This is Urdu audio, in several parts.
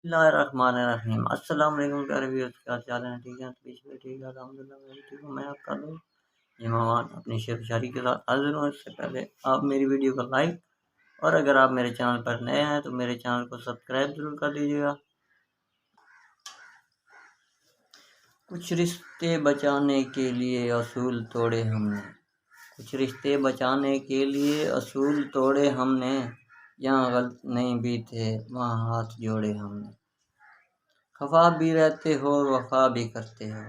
بسم اللہ الرحمن الرحیم۔ السلام علیکم پیارے ویورز، کیا حال چال ہیں؟ ٹھیک ہے؟ پیش میں ٹھیک ہے، الحمدللہ میں بھی ٹھیک ہوں۔ میں آپ کا دوست امامان اپنی شعر شاعری کے ساتھ حاضر ہوں۔ اس سے پہلے آپ میری ویڈیو کو لائک اور اگر آپ میرے چینل پر نئے ہیں تو میرے چینل کو سبسکرائب ضرور کر دیجیے گا۔ کچھ رشتے بچانے کے لیے اصول توڑے ہم نے، کچھ رشتے بچانے کے لیے اصول توڑے ہم نے، یہاں غلط نہیں بھی تھے وہاں ہاتھ جوڑے ہم نے۔ خفا بھی رہتے ہو وفا بھی کرتے ہو،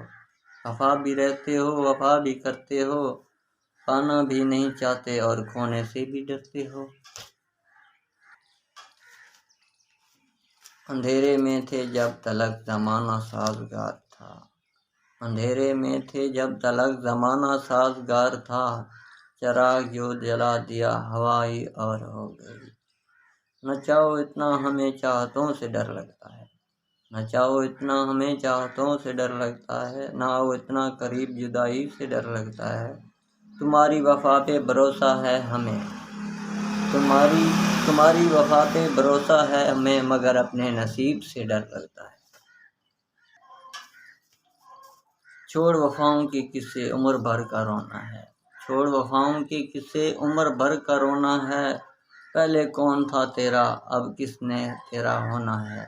خفا بھی رہتے ہو وفا بھی کرتے ہو، پانا بھی نہیں چاہتے اور کھونے سے بھی ڈرتے ہو۔ اندھیرے میں تھے جب تلک زمانہ سازگار تھا، اندھیرے میں تھے جب تلک زمانہ سازگار تھا، چراغ جو جلا دیا ہوائی اور ہو گئی۔ نہ چاہو اتنا ہمیں چاہتوں سے ڈر لگتا ہے، نہ چاہو اتنا ہمیں چاہتوں سے ڈر لگتا ہے، نہ آؤ اتنا قریب جدائی سے ڈر لگتا ہے۔ تمہاری وفا پہ بھروسہ ہے ہمیں، تمہاری وفا پہ بھروسہ ہے ہمیں، مگر اپنے نصیب سے ڈر لگتا ہے۔ چھوڑ وفاؤں کے قصے عمر بھر کا رونا ہے، چھوڑ وفاؤں کے قصے عمر بھر کا رونا ہے، پہلے کون تھا تیرا اب کس نے تیرا ہونا ہے۔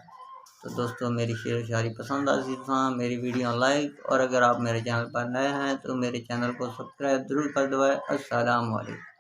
تو دوستو میری شعر و شاعری پسند آتی تھا میری ویڈیو لائک اور اگر آپ میرے چینل پر نئے ہیں تو میرے چینل کو سبسکرائب ضرور کر دو۔ السلام علیکم۔